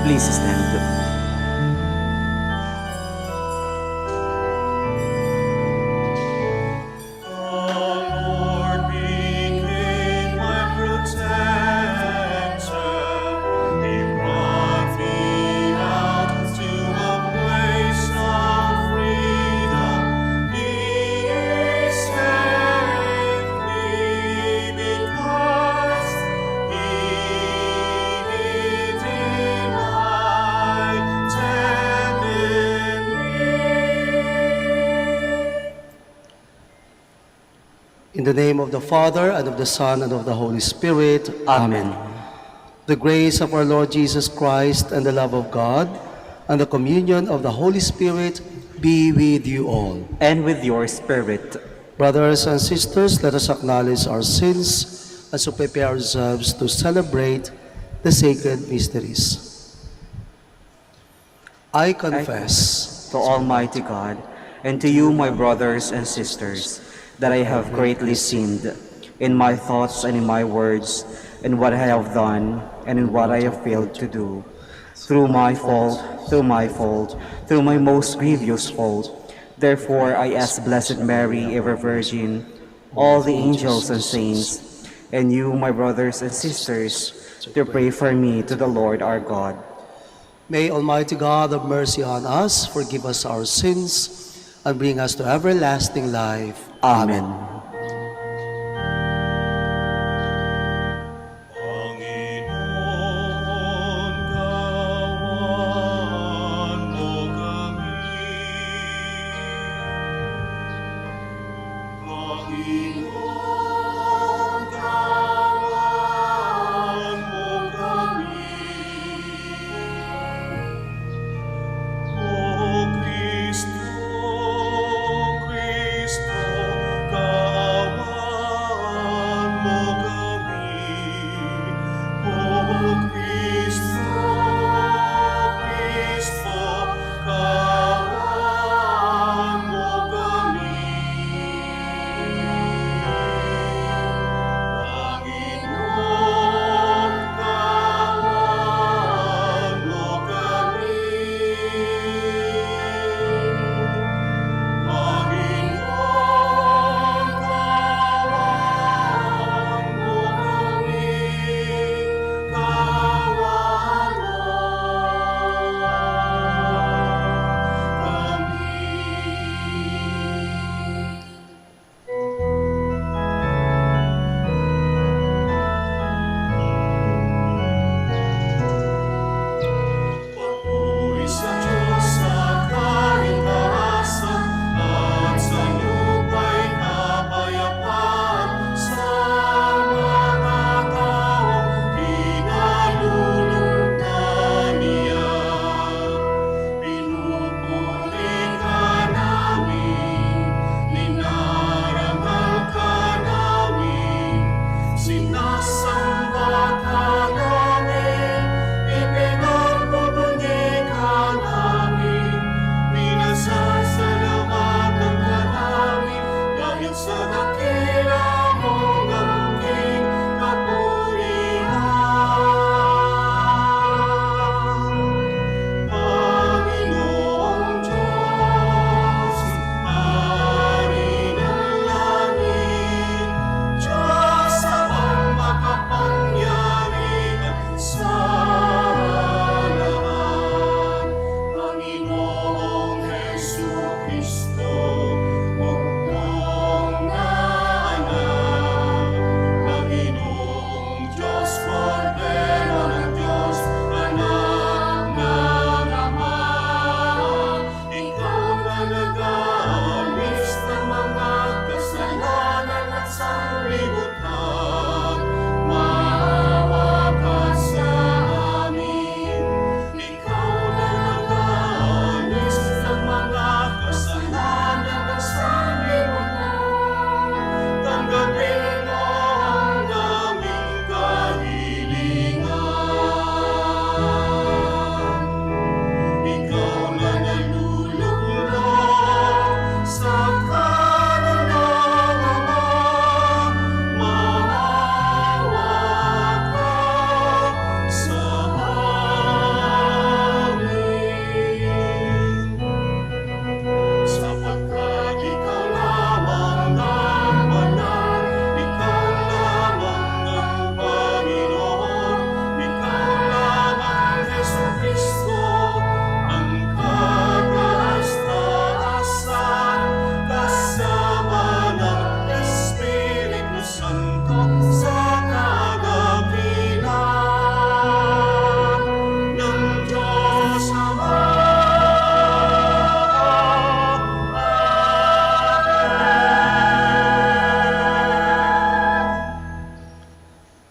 Please stand. In the name of the Father, and of the Son, and of the Holy Spirit. Amen. The grace of our Lord Jesus Christ, and the love of God, and the communion of the Holy Spirit be with you all. And with your spirit. Brothers and sisters, let us acknowledge our sins as we prepare ourselves to celebrate the sacred mysteries. I confess To Almighty God, and to you, my brothers and sisters, that I have greatly sinned in my thoughts and in my words, in what I have done and in what I have failed to do. Through my fault, through my most grievous fault. Therefore I ask Blessed Mary, ever Virgin, all the angels and saints, and you, my brothers and sisters, to pray for me to the Lord our God. May Almighty God have mercy on us, forgive us our sins, and bring us to everlasting life. Amen.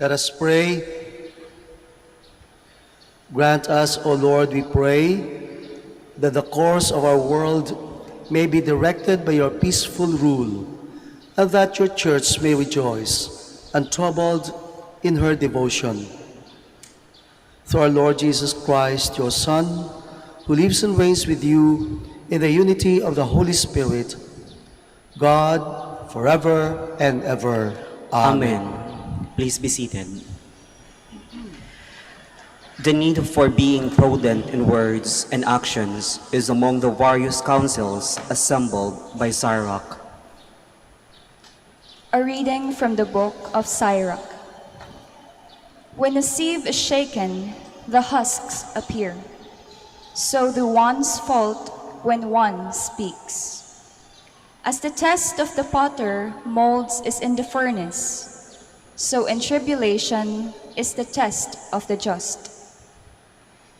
Let us pray. Grant us, O Lord, we pray, that the course of our world may be directed by your peaceful rule, and that your church may rejoice, untroubled in her devotion. Through our Lord Jesus Christ, your Son, who lives and reigns with you in the unity of the Holy Spirit, God, forever and ever. Amen. Amen. Please be seated. The need for being prudent in words and actions is among the various counsels assembled by Sirach. A reading from the book of Sirach. When a sieve is shaken, the husks appear. So do one's fault when one speaks. As the test of the potter molds is in the furnace, so in tribulation is the test of the just.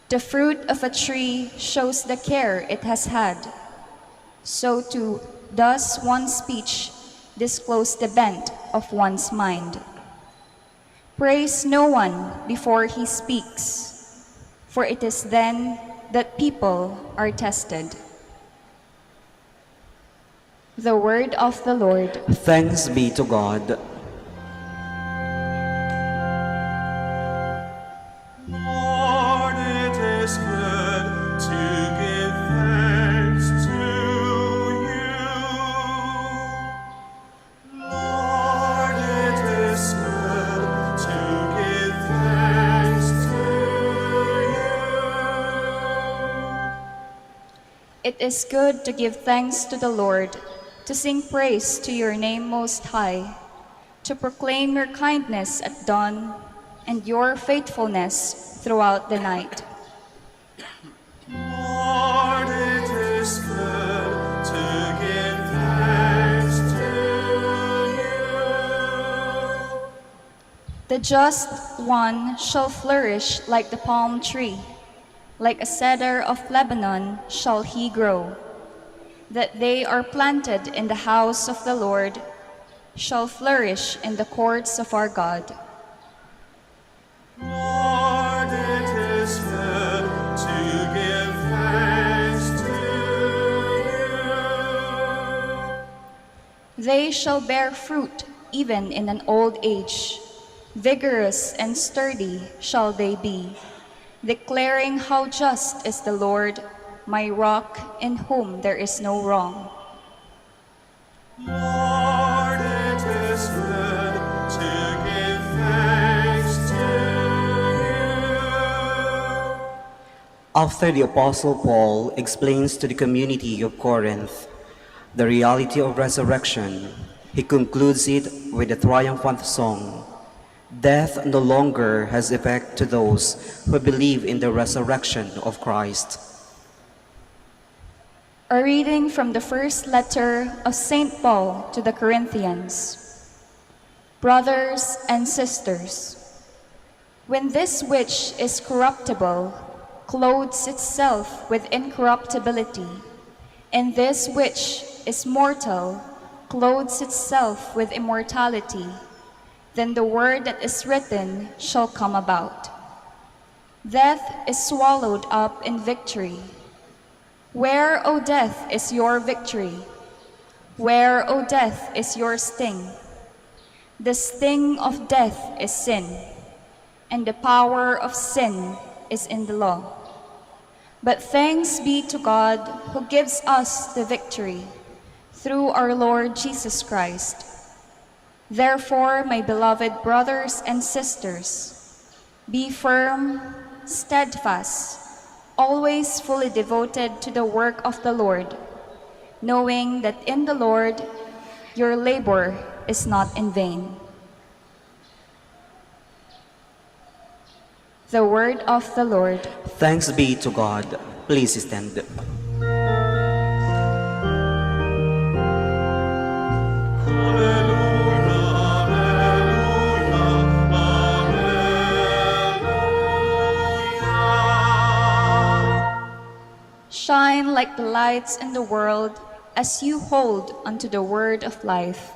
The fruit of a tree shows the care it has had, so too does one's speech disclose the bent of one's mind. Praise no one before he speaks, for it is then that people are tested. The word of the Lord. Thanks be to God. Lord, it is good to give thanks to you. Lord, it is good to give thanks to you. It is good to give thanks to the Lord, to sing praise to your name most high, to proclaim your kindness at dawn and your faithfulness throughout the night. Lord, it is good to give thanks to you. The just one shall flourish like the palm tree, like a cedar of Lebanon shall he grow. That they are planted in the house of the Lord, shall flourish in the courts of our God. Lord, it is good to give thanks to you. They shall bear fruit even in an old age. Vigorous and sturdy shall they be, declaring how just is the Lord, my rock in whom there is no wrong. Lord, it is good to give thanks to you. After the Apostle Paul explains to the community of Corinth the reality of resurrection, he concludes it with a triumphant song. Death no longer has effect to those who believe in the resurrection of Christ. A reading from the first letter of St. Paul to the Corinthians. Brothers and sisters, when this which is corruptible clothes itself with incorruptibility, and this which is mortal clothes itself with immortality, then the word that is written shall come about. Death is swallowed up in victory. Where, O death, is your victory? Where, O death, is your sting? The sting of death is sin, and the power of sin is in the law. But thanks be to God who gives us the victory through our Lord Jesus Christ. Therefore, my beloved brothers and sisters, be firm, steadfast, always fully devoted to the work of the Lord, knowing that in the Lord your labor is not in vain. The word of the Lord. Thanks be to God. Please stand. Shine like the lights in the world as you hold unto the word of life.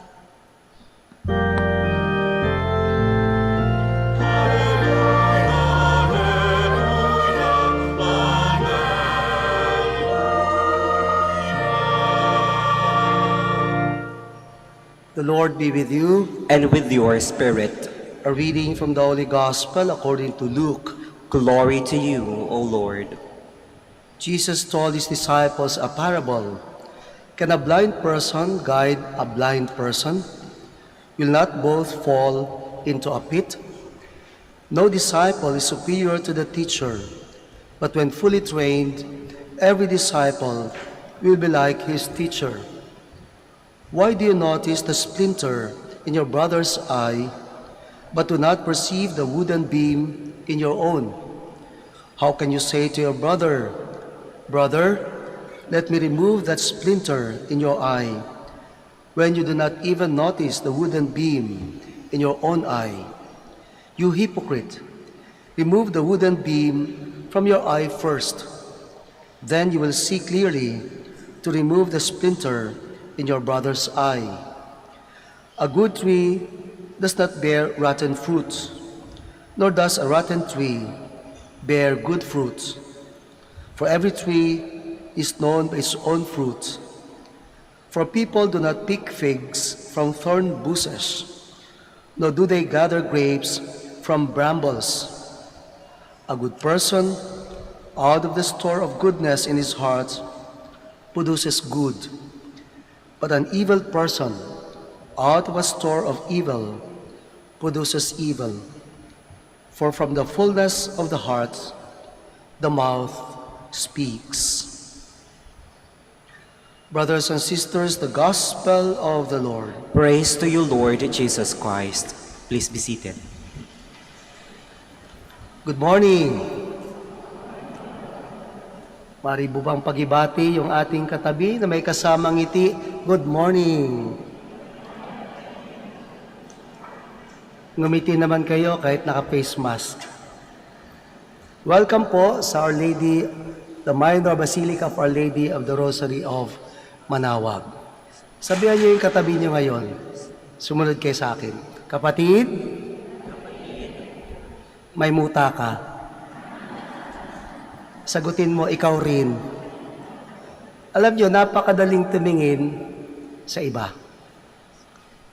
The Lord be with you. And with your spirit. A reading from the Holy Gospel according to Luke. Glory to you, O Lord. Jesus told his disciples a parable. Can a blind person guide a blind person? Will not both fall into a pit? No disciple is superior to the teacher, but when fully trained, every disciple will be like his teacher. Why do you notice the splinter in your brother's eye, but do not perceive the wooden beam in your own? How can you say to your brother, "Brother, let me remove that splinter in your eye," when you do not even notice the wooden beam in your own eye? You hypocrite, remove the wooden beam from your eye first. Then you will see clearly to remove the splinter in your brother's eye. A good tree does not bear rotten fruits, nor does a rotten tree bear good fruits. For every tree is known by its own fruit. For people do not pick figs from thorn bushes, nor do they gather grapes from brambles. A good person, out of the store of goodness in his heart, produces good. But an evil person, out of a store of evil, produces evil. For from the fullness of the heart, the mouth speaks. Brothers and sisters, the Gospel of the Lord. Praise to you, Lord Jesus Christ. Please be seated. Good morning. Mari bubang pagibati yung ating katabi na may kasamang ngiti. Good morning. Ngumiti naman kayo kahit naka-face mask. Welcome po sa Our Lady, the Minor Basilica of Our Lady of the Rosary of Manaoag. Sabihan niyo yung katabi niyo ngayon. Sumunod kayo sa akin. Kapatid, may muta ka. Sagutin mo, ikaw rin. Alam niyo, napakadaling tumingin sa iba.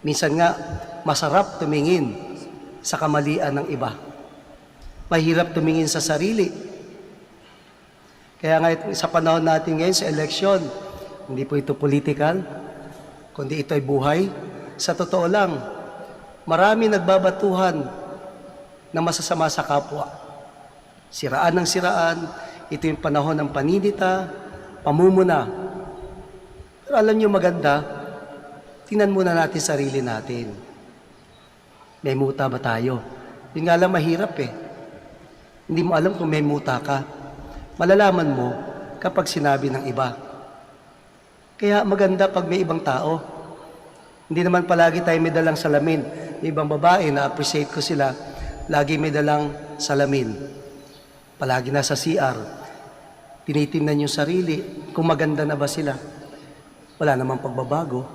Minsan nga, masarap tumingin sa kamalian ng iba. Mahirap tumingin sa sarili. Kaya nga sa panahon natin ngayon sa eleksyon, hindi po ito political, kundi ito ay buhay. Sa totoo lang, marami nagbabatuhan na masasama sa kapwa. Siraan ng siraan, ito yung panahon ng paninita, pamumuna. Pero alam niyo maganda, tingnan muna natin sarili natin. May muta ba tayo? Yun nga lang mahirap eh. Hindi mo alam kung may muta ka. Malalaman mo kapag sinabi ng iba. Kaya maganda pag may ibang tao. Hindi naman palagi tayo may dalang salamin. May ibang babae na appreciate ko sila, lagi may dalang salamin. Palagi nasa CR. Tinitingnan yung sarili kung maganda na ba sila. Wala namang pagbabago.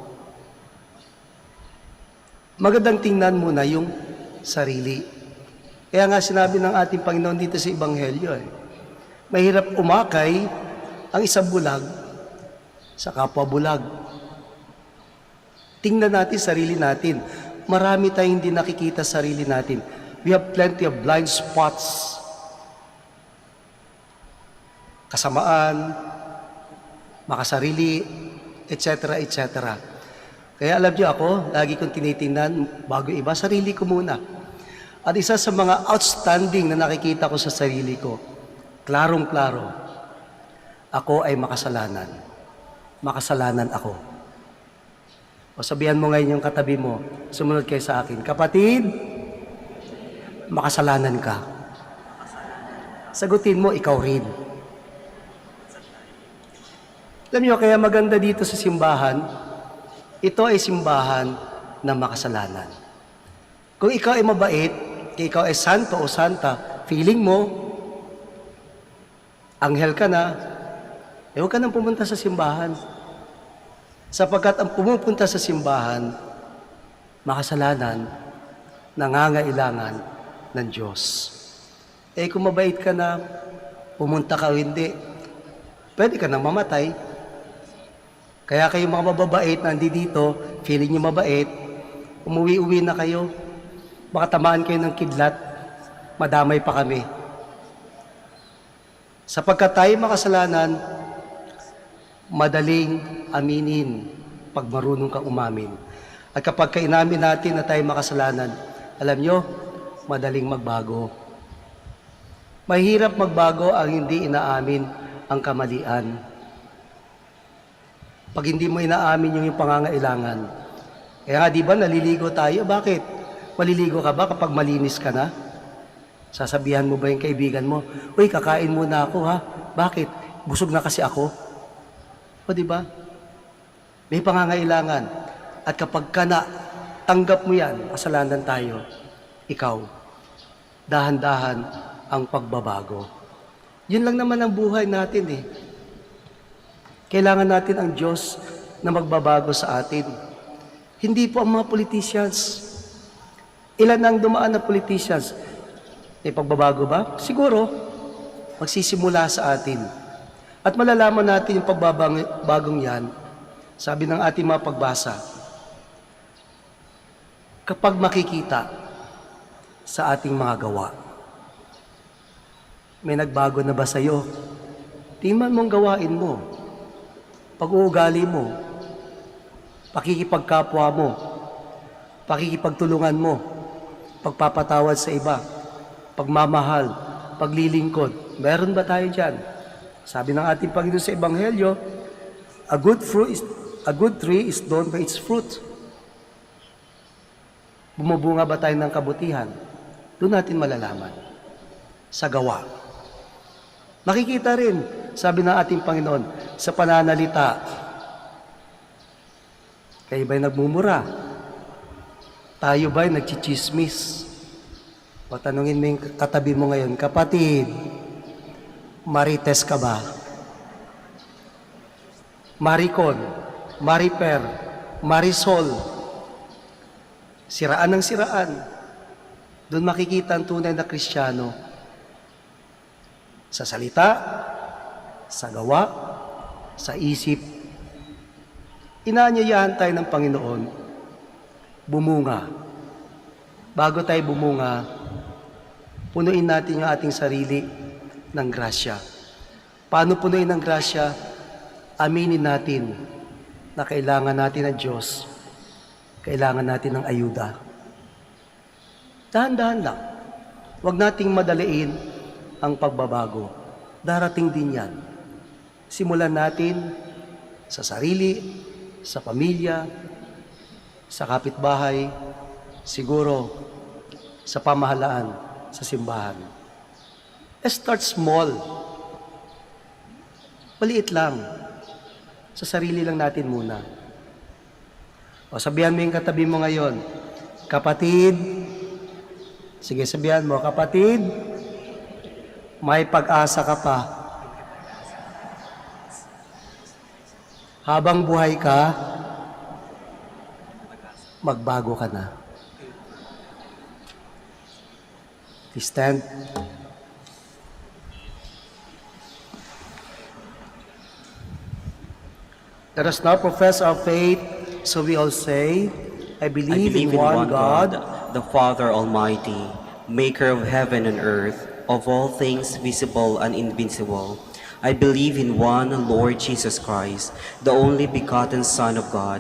Magandang tingnan muna yung sarili. Kaya nga sinabi ng ating Panginoon dito sa Ebanghelyo, mahirap umakay ang isang bulag sa kapwa bulag. Tingnan natin sarili natin. Marami tayong hindi nakikita sarili natin. We have plenty of blind spots. Kasamaan, makasarili, etc., etc. Kaya alam niyo ako, lagi kong tinitingnan bago iba, sarili ko muna. At isa sa mga outstanding na nakikita ko sa sarili ko, klarong-klaro, ako ay makasalanan. Makasalanan ako. O sabihan mo ngayon yung katabi mo, sumunod kayo sa akin, kapatid, makasalanan ka. Sagutin mo, ikaw rin. Alam niyo, kaya maganda dito sa simbahan, ito ay simbahan ng makasalanan. Kung ikaw ay mabait, kung ikaw ay santo o santa, feeling mo, anghel ka na, huwag ka nang pumunta sa simbahan. Sapagkat ang pumupunta sa simbahan, makasalanan, nangangailangan ng Diyos. Kung mabait ka na, pumunta ka o hindi, pwede ka nang mamatay. Kaya kayong mga mababait na dito, feeling nyo mabait, Umuwi-uwi na kayo. Baka tamaan kayo ng kidlat. Madamay pa kami. Sapagkat tayo makasalanan, madaling aminin pag marunong kang umamin. At kapag kainamin natin na tayo makasalanan, alam nyo, madaling magbago. Mahirap magbago ang hindi inaamin ang kamalian. Pag hindi mo inaamin yung pangangailangan. Kaya nga, di ba, naliligo tayo? Bakit? Maliligo ka ba kapag malinis ka na? Sasabihan mo ba yung kaibigan mo, uy, kakain muna ako ha? Bakit? Busog na kasi ako. O di ba? May pangangailangan. At kapag ka na tanggap mo yan, kasalanan tayo, ikaw, dahan-dahan ang pagbabago. Yun lang naman ang buhay natin eh. Kailangan natin ang Diyos na magbabago sa atin. Hindi po ang mga politicians. Ilan ang dumaan na politicians? May pagbabago ba? Siguro, magsisimula sa atin. At malalaman natin yung pagbabagong yan, sabi ng ating mga pagbasa, kapag makikita sa ating mga gawa. May nagbago na ba sa'yo? Tingnan mong gawain mo, pag-uugali mo, pakikipagkapwa mo, pakikipagtulungan mo, pagpapatawad sa iba, pagmamahal, paglilingkod. Meron ba tayo dyan? Sabi ng ating Panginoon sa Ebanghelyo, a good tree is known by its fruit. Bumubunga ba tayo ng kabutihan? Doon natin malalaman. Sa gawa. Makikita rin, sabi ng ating Panginoon, sa pananalita. Kayo ba'y nagmumura? Tayo ba'y nagchichismis? O tanungin mo yung katabi mo ngayon, kapatid, marites ka ba? Maricon, mariper, marisol, siraan ng siraan. Doon makikita ang tunay na Kristiyano. Sa salita, sa gawa, sa isip. Inaanyayahan tayo ng Panginoon, bumunga. Bago tayo bumunga, punuin natin yung ating sarili ng grasya. Paano punuin ng grasya? Aminin natin na kailangan natin ng Diyos. Kailangan natin ng ayuda. Dahan-dahan lang. Huwag nating madaliin ang pagbabago. Darating din yan. Simulan natin sa sarili, sa pamilya, sa kapitbahay, siguro sa pamahalaan, sa simbahan. Start small. Maliit lang. Sa sarili lang natin muna. O sabihan mo yung katabi mo ngayon, kapatid, sige sabihan mo, kapatid, may pag-asa ka pa. Habang buhay ka, magbago ka na. Please stand. Let us now profess our faith, so we all say, I believe in one God, the Father Almighty, maker of heaven and earth, of all things visible and invisible. I believe in one Lord Jesus Christ, the only begotten Son of God,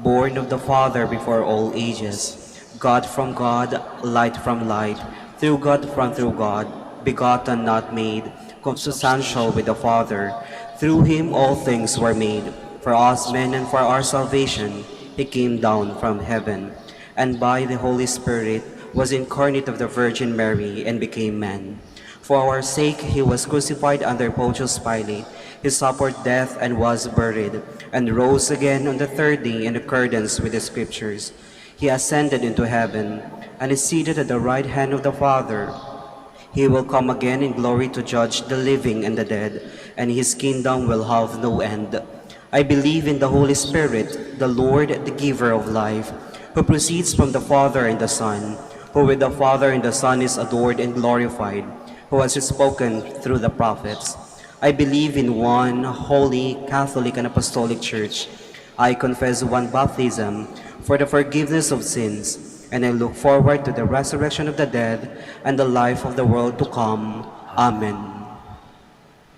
born of the Father before all ages, God from God, light from light, through God from through God, begotten not made, consubstantial with the Father. Through him all things were made. For us men and for our salvation, he came down from heaven, and by the Holy Spirit was incarnate of the Virgin Mary and became man. For our sake he was crucified under Pontius Pilate. He suffered death and was buried, and rose again on the third day in accordance with the Scriptures. He ascended into heaven, and is seated at the right hand of the Father. He will come again in glory to judge the living and the dead, and his kingdom will have no end. I believe in the Holy Spirit, the Lord, the giver of life, who proceeds from the Father and the Son, who with the Father and the Son is adored and glorified, who has spoken through the prophets. I believe in one holy, Catholic, and Apostolic Church. I confess one baptism for the forgiveness of sins, and I look forward to the resurrection of the dead and the life of the world to come. Amen.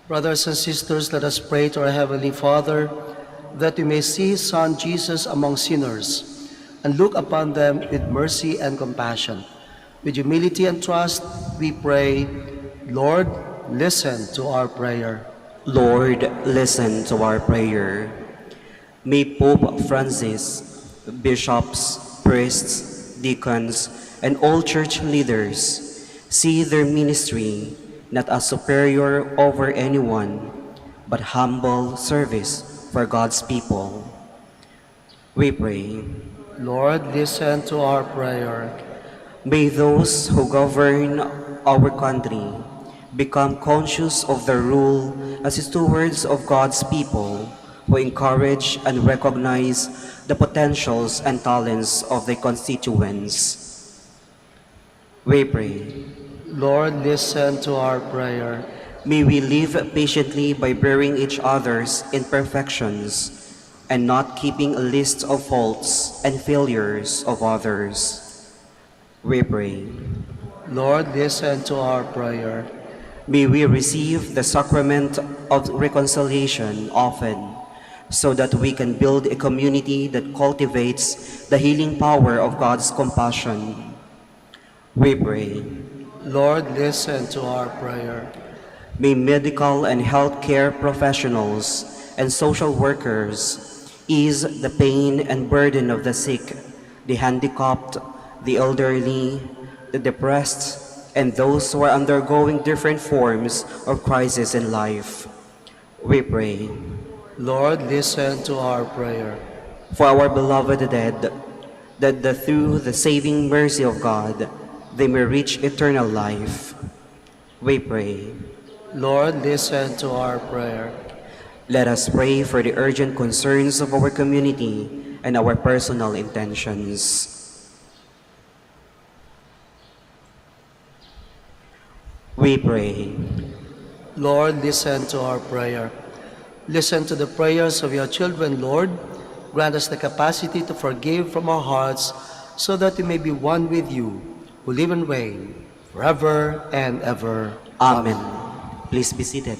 Brothers and sisters, let us pray to our Heavenly Father that we may see His Son Jesus among sinners and look upon them with mercy and compassion. With humility and trust, we pray, Lord, listen to our prayer. Lord, listen to our prayer. May Pope Francis, bishops, priests, deacons, and all church leaders see their ministry not as superior over anyone, but humble service for God's people. We pray. Lord, listen to our prayer. May those who govern our country become conscious of their role as stewards of God's people, who encourage and recognize the potentials and talents of their constituents. We pray. Lord, listen to our prayer. May we live patiently by bearing each other's imperfections and not keeping a list of faults and failures of others. We pray. Lord, listen to our prayer. May we receive the sacrament of reconciliation often, so that we can build a community that cultivates the healing power of God's compassion. We pray. Lord, listen to our prayer. May medical and healthcare professionals and social workers ease the pain and burden of the sick, the handicapped, the elderly, the depressed, and those who are undergoing different forms of crisis in life. We pray. Lord, listen to our prayer. For our beloved dead, that through the saving mercy of God, they may reach eternal life. We pray. Lord, listen to our prayer. Let us pray for the urgent concerns of our community and our personal intentions. We pray. Lord, listen to our prayer. Listen to the prayers of your children, Lord. Grant us the capacity to forgive from our hearts so that we may be one with you, who live and reign forever and ever. Amen. Please be seated.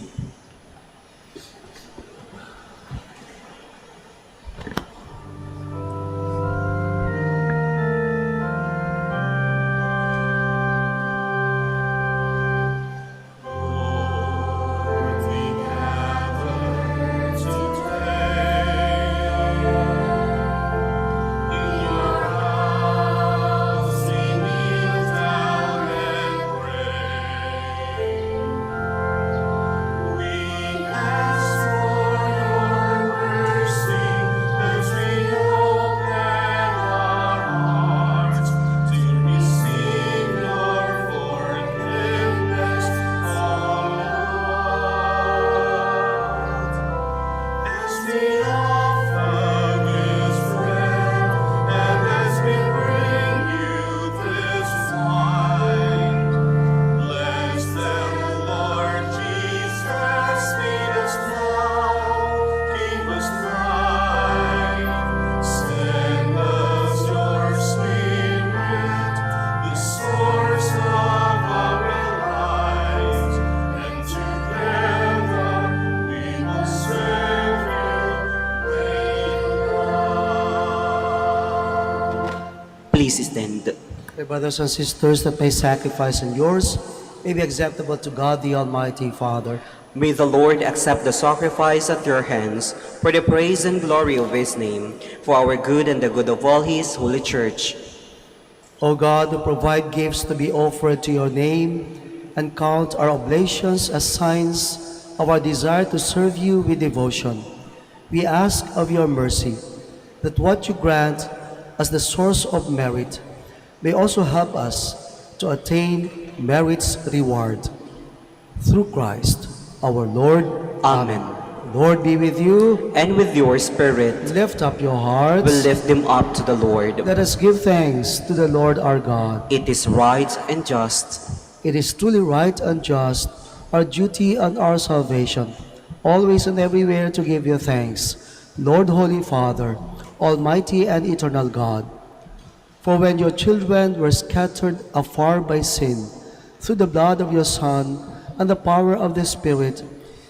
Please stand. My brothers and sisters, that my sacrifice and yours may be acceptable to God the Almighty Father. May the Lord accept the sacrifice at your hands for the praise and glory of his name, for our good and the good of all his holy church. O God, who provide gifts to be offered to your name and count our oblations as signs of our desire to serve you with devotion, we ask of your mercy that what you grant as the source of merit may also help us to attain merit's reward. Through Christ our Lord. Amen. Lord be with you. And with your spirit, Lift up your hearts. we'll lift them up to the Lord. Let us give thanks to the Lord our God. It is right and just, It is truly right and just, our duty and our salvation, always and everywhere to give you thanks, Lord, Holy Father, Almighty and eternal God, for when your children were scattered afar by sin, through the blood of your Son and the power of the Spirit,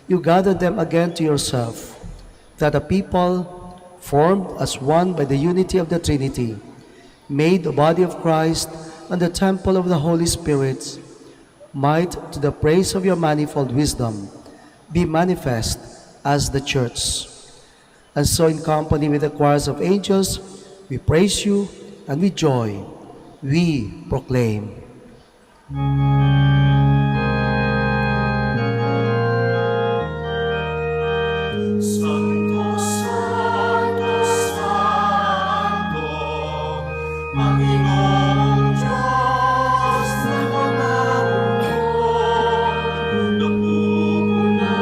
you gathered them again to yourself, that a people formed as one by the unity of the Trinity, made the body of Christ and the temple of the Holy Spirit, might, to the praise of your manifold wisdom, be manifest as the Church. And so in company with the choirs of angels, we praise you, and with joy we proclaim. Santo, Santo, Santo, Panginoong Diyos na mamamuno, napupuno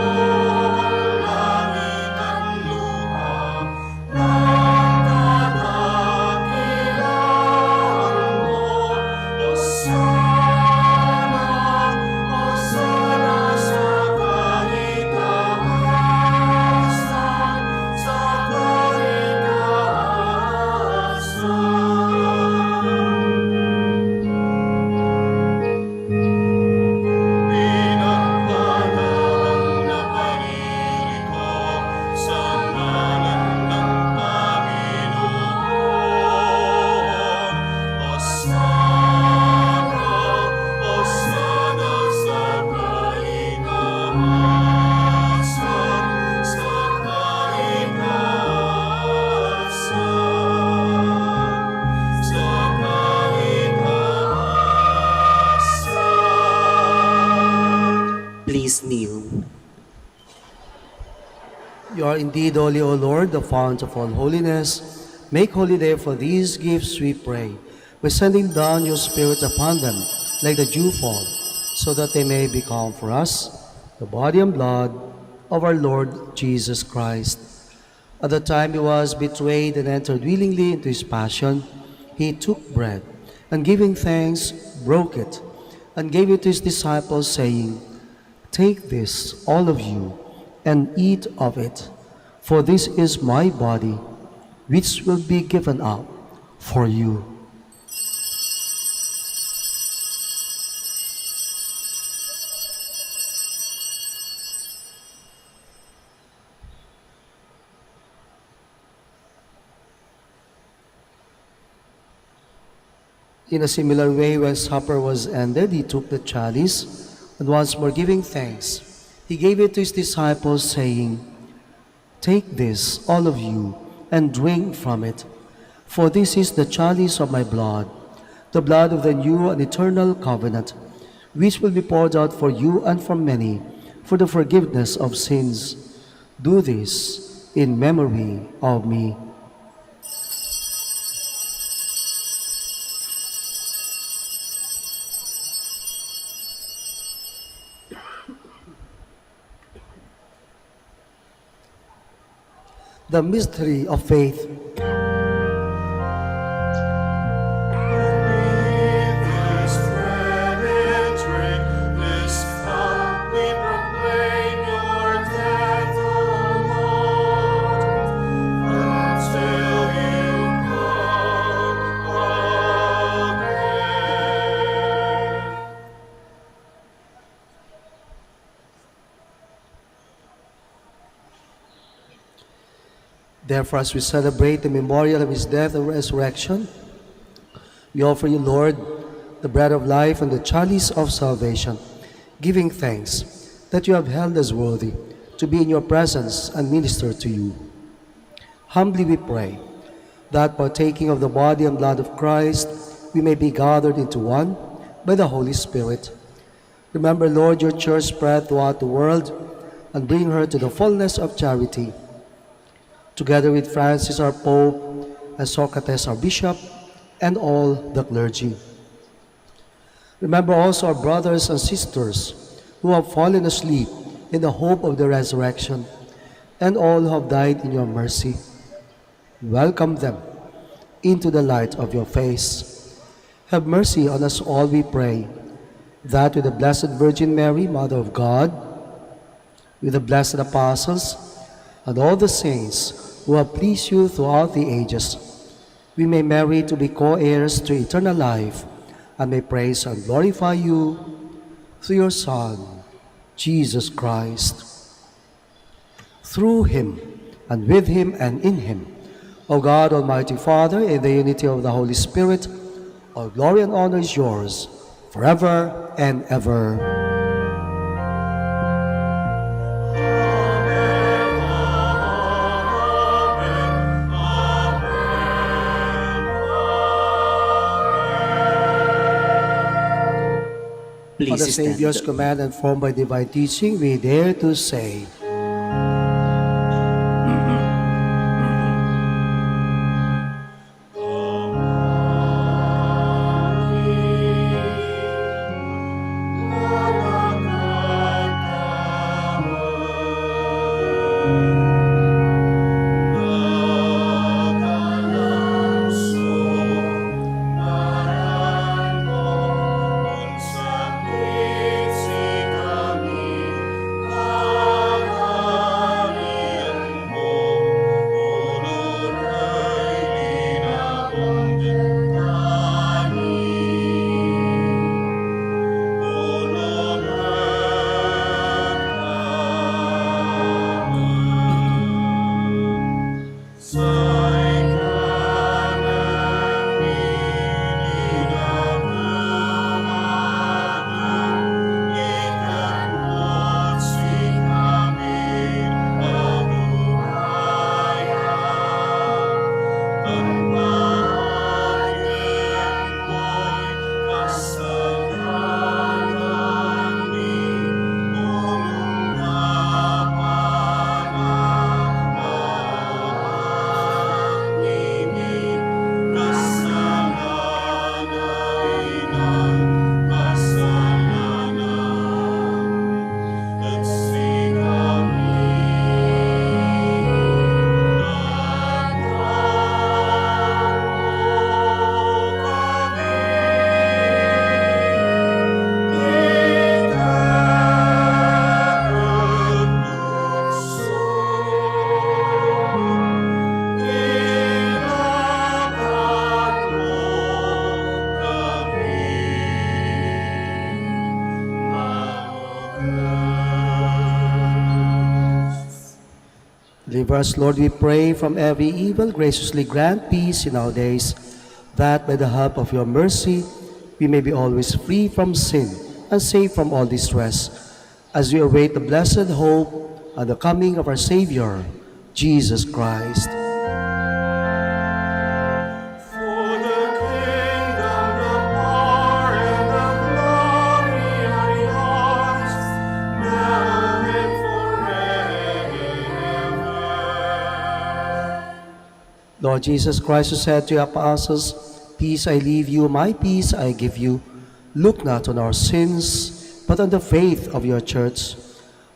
ang langit at lupa, nagdadakilaan mo, Hosanna, Hosanna sa kahitaasan, sa Pinagpalang naparirito sa ngalan ng Panginoon. Hosanna, Hosanna sa kahitaasan, sa kahitaasan, sa kahitaasan. Please kneel. You are indeed holy, O Lord, the fount of all holiness. Make holy therefore these gifts, we pray, by sending down your Spirit upon them like the dewfall, so that they may become for us the body and blood of our Lord Jesus Christ. At the time he was betrayed and entered willingly into his passion, he took bread, and giving thanks, broke it, and gave it to his disciples, saying, "Take this, all of you, and eat of it, for this is my body, which will be given up for you." In a similar way, when supper was ended, he took the chalice, and once more giving thanks, he gave it to his disciples, saying, "Take this, all of you, and drink from it, for this is the chalice of my blood, the blood of the new and eternal covenant, which will be poured out for you and for many for the forgiveness of sins. Do this in memory of me." The mystery of faith. Eat this bread and drink this cup, we proclaim your death, O Lord, until you come again. Therefore, as we celebrate the memorial of his death and resurrection, we offer you, Lord, the bread of life and the chalice of salvation, giving thanks that you have held us worthy to be in your presence and minister to you. Humbly we pray that, partaking of the body and blood of Christ, we may be gathered into one by the Holy Spirit. Remember, Lord, your church spread throughout the world, and bring her to the fullness of charity. Together with Francis our Pope, and Socrates our Bishop, and all the clergy. Remember also our brothers and sisters who have fallen asleep in the hope of the resurrection, and all who have died in your mercy. Welcome them into the light of your face. Have mercy on us all, we pray, that with the Blessed Virgin Mary, Mother of God, with the blessed apostles, and all the saints who have pleased you throughout the ages, we may merit to be co-heirs to eternal life, and may praise and glorify you through your Son, Jesus Christ. Through him, and with him, and in him, O God, Almighty Father, in the unity of the Holy Spirit, all glory and honor is yours, forever and ever. On the Please Savior's stand. command and formed by divine teaching, we dare to say, Deliver us, Lord, we pray, from every evil. Graciously grant peace in our days, that by the help of your mercy we may be always free from sin and safe from all distress, as we await the blessed hope and the coming of our Savior, Jesus Christ. For the kingdom, the power, and the glory are yours, now and forever. Lord Jesus Christ, who said to your apostles, "Peace I leave you, my peace I give you," look not on our sins, but on the faith of your church,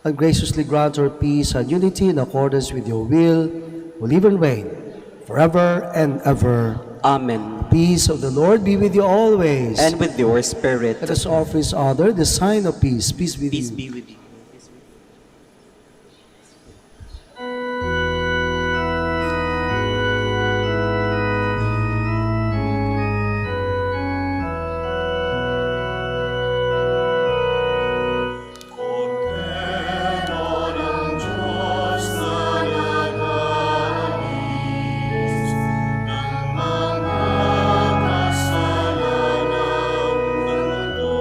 and graciously grant her peace and unity in accordance with your will, who live and reign forever and ever. Amen. Peace of the Lord be with you always. And with your spirit. Let us offer each other the sign of peace. Peace with Peace you. be with you. Kordero ng Diyos na nagalis ng mga kasalanan ng mundo,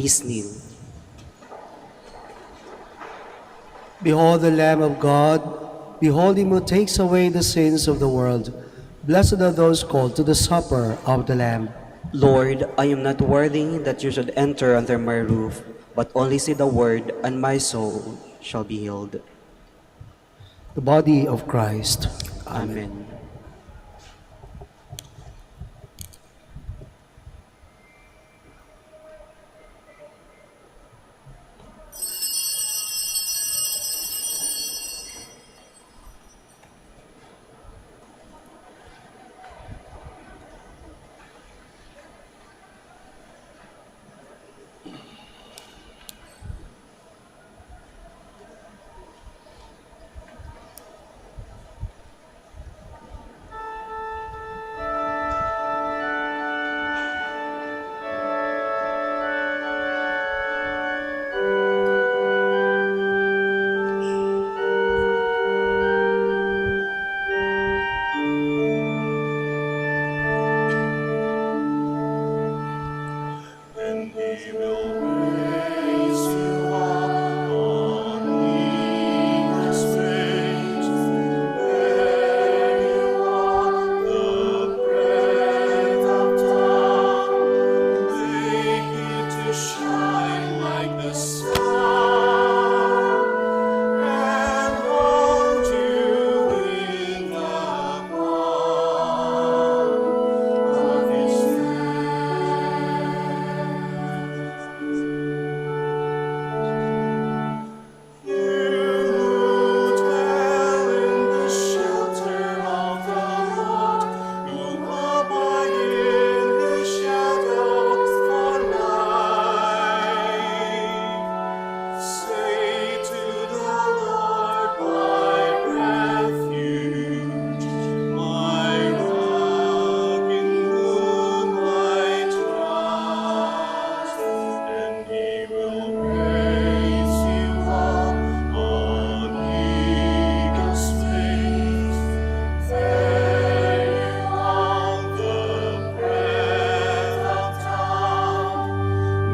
Please kneel. Behold the Lamb of God. Behold him who takes away the sins of the world. Blessed are those called to the supper of the Lamb. Lord, I am not worthy that you should enter under my roof, but only say the word, and my soul shall be healed. The body of Christ. Amen. And he will raise you up on eagle's wings. There you walk the breadth of dawn, make it to shine like the sun, and hold you in the palm of his dwell in the shelter of the Lord, who abide in his shadow for life. Say to the Lord, my refuge, my rock in whom I trust, and he will raise you up on eagle's wings. There you on the breadth of dawn,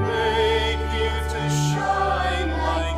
make you to shine like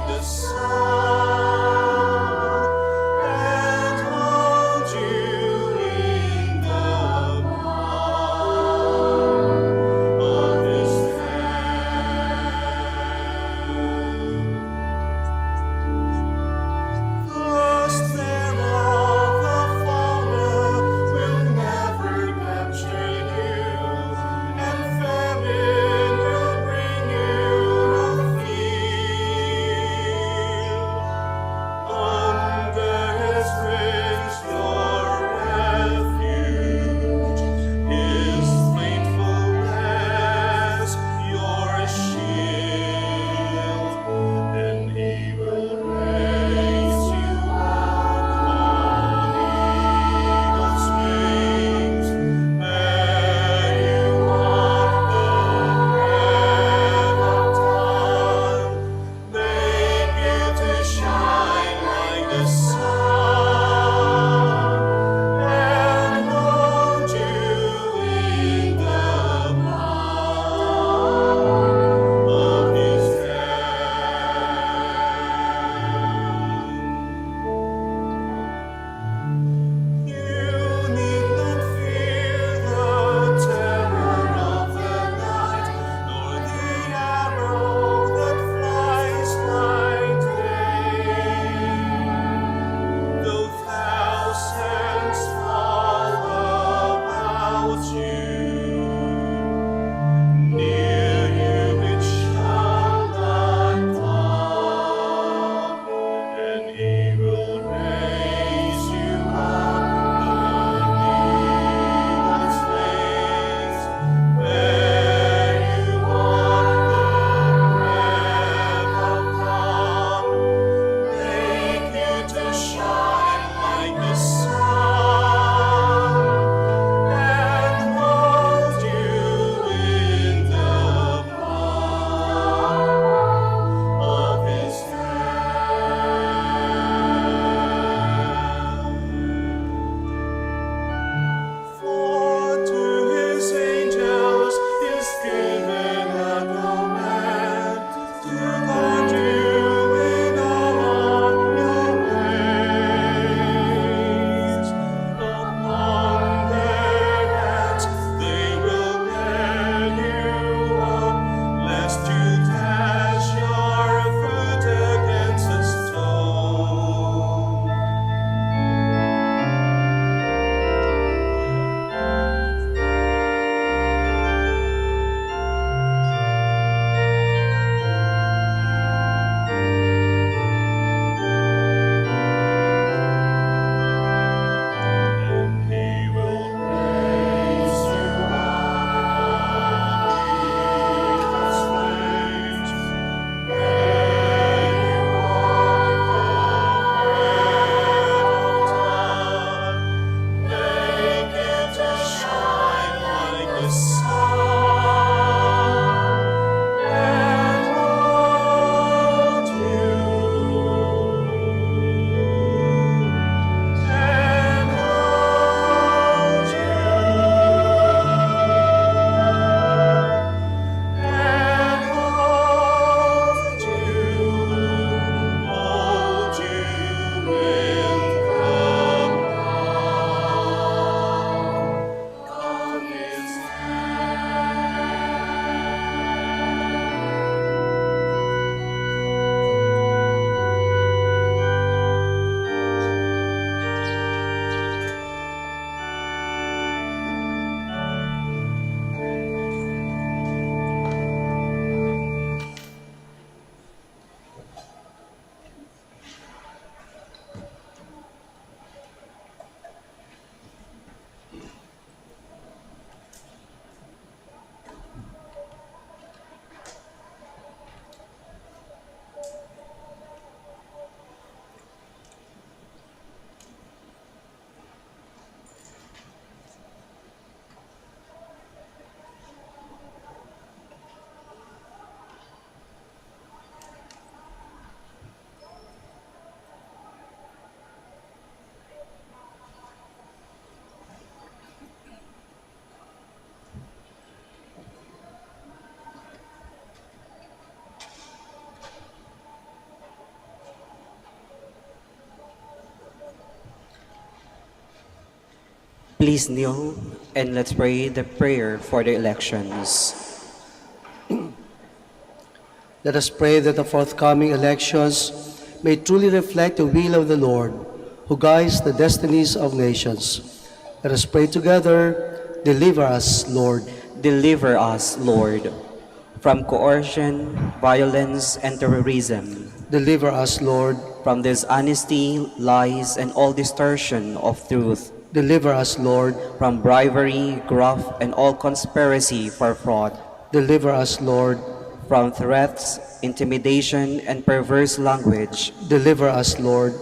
Please kneel and let's pray the prayer for the elections. Let us pray that the forthcoming elections may truly reflect the will of the Lord, who guides the destinies of nations. Let us pray together. Deliver us, Lord. Deliver us, Lord, from coercion, violence, and terrorism, Deliver us, Lord. from dishonesty, lies, and all distortion of truth, Deliver us, Lord. from bribery, graft, and all conspiracy for fraud, Deliver us, Lord. from threats, intimidation, and perverse language. Deliver us, Lord.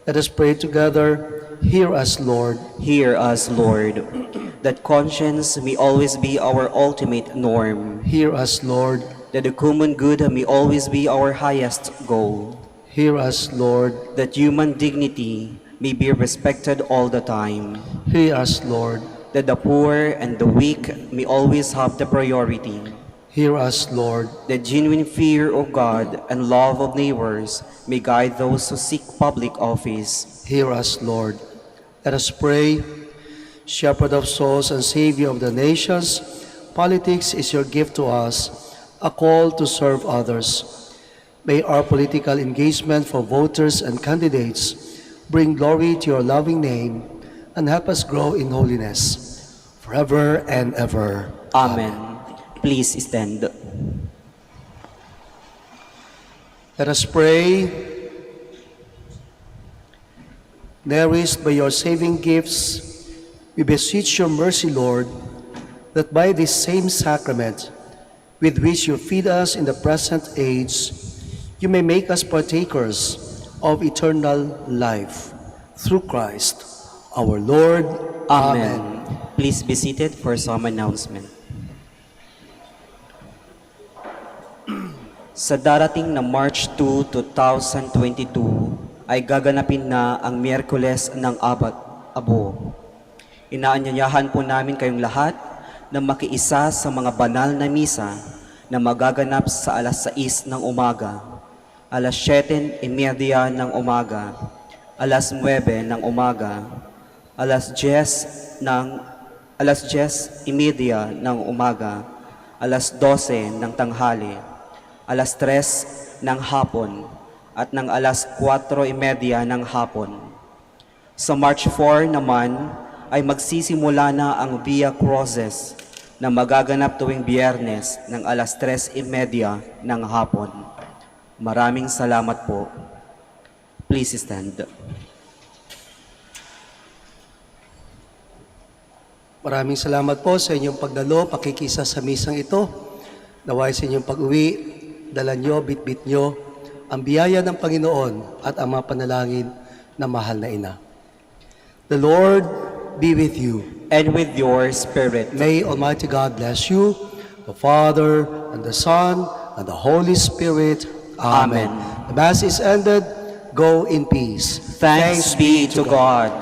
Let us pray together. Hear us, Lord. Hear us, Lord, that conscience may always be our ultimate norm, Hear us, Lord. that the common good may always be our highest goal, Hear us, Lord. that human dignity may be respected all the time, Hear us, Lord. that the poor and the weak may always have the priority, Hear us, Lord. that genuine fear of God and love of neighbors may guide those who seek public office. Hear us, Lord. Let us pray. Shepherd of souls and Savior of the nations, politics is your gift to us, a call to serve others. May our political engagement for voters and candidates bring glory to your loving name and help us grow in holiness forever and ever. Amen. Please stand. Let us pray. Nourished by your saving gifts, we beseech your mercy, Lord, that by this same sacrament with which you feed us in the present age, you may make us partakers of eternal life. Through Christ, our Lord. Amen. Please be seated for some announcement. Sa darating na March 2, 2022 ay gaganapin na ang Miyerkules ng Abo. Inaanyayahan po namin kayong lahat na makiisa sa mga banal na misa na magaganap sa alas 6 ng umaga, alas 7:30 ng umaga, alas 9 ng umaga, alas 10:30 ng umaga, alas 12 ng tanghali, alas 3 ng hapon, at ng alas 4:30 ng hapon. Sa March 4 naman ay magsisimula na ang Via Crucis na magaganap tuwing Biyernes ng alas 3:30 ng hapon. Maraming salamat po. Please stand. Maraming salamat po sa inyong pagdalo, pakikisa sa misang ito. Naway sa inyong pag-uwi, dala nyo, bitbit nyo, ang biyaya ng Panginoon at ang mga panalangin na mahal na Ina. The Lord be with you. And with your spirit. May Almighty God bless you, the Father, and the Son, and the Holy Spirit. Amen. Amen. The Mass is ended. Go in peace. Thanks be to God.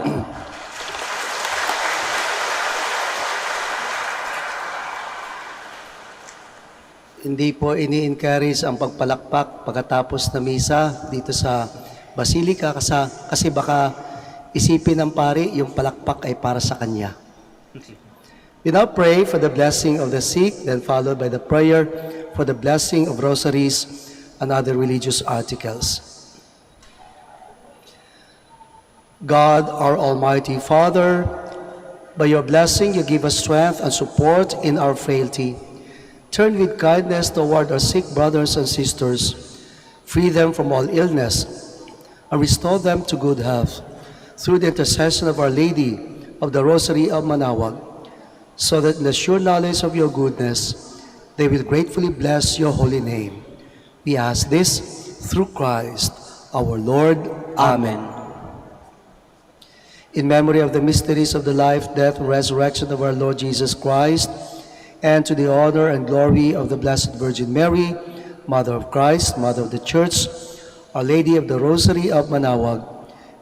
Hindi po ini-encourage ang pagpalakpak pagkatapos na misa dito sa Basilika kasi baka isipin ng pari yung palakpak ay para sa kanya. We now pray for the blessing of the sick, then followed by the prayer for the blessing of rosaries and other religious articles. God, our Almighty Father, by your blessing you give us strength and support in our frailty. Turn with kindness toward our sick brothers and sisters, free them from all illness, and restore them to good health, through the intercession of Our Lady of the Rosary of Manaoag, so that in the sure knowledge of your goodness, they will gratefully bless your holy name. We ask this through Christ our Lord. Amen. In memory of the mysteries of the life, death, and resurrection of our Lord Jesus Christ, and to the honor and glory of the Blessed Virgin Mary, Mother of Christ, Mother of the Church, Our Lady of the Rosary of Manaoag,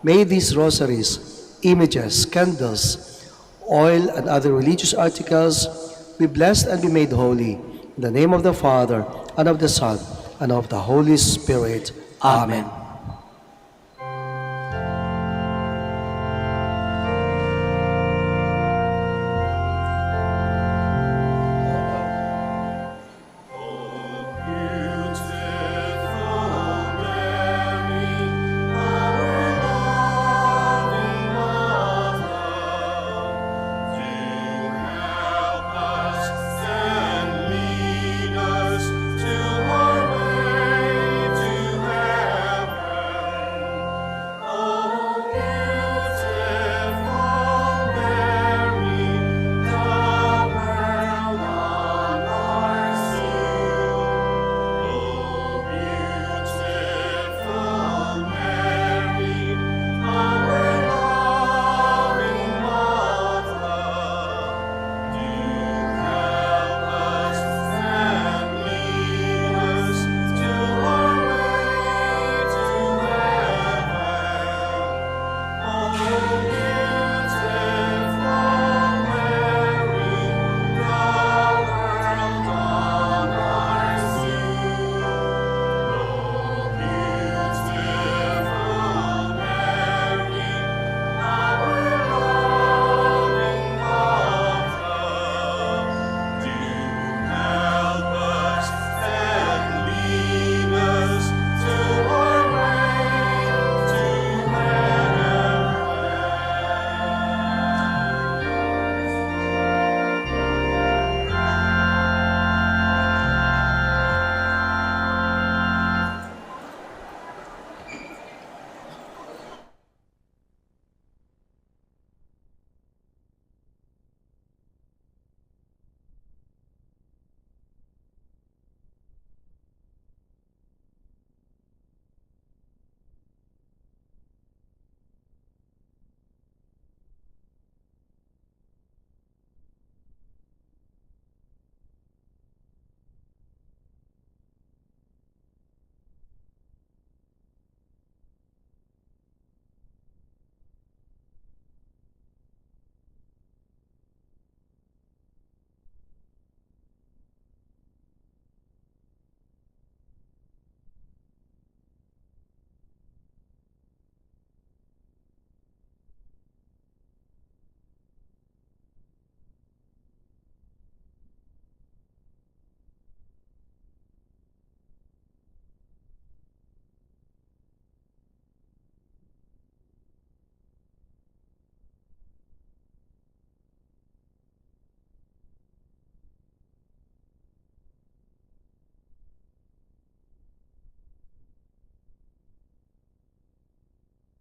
may these rosaries, images, candles, oil, and other religious articles be blessed and be made holy. In the name of the Father, and of the Son, and of the Holy Spirit. Amen.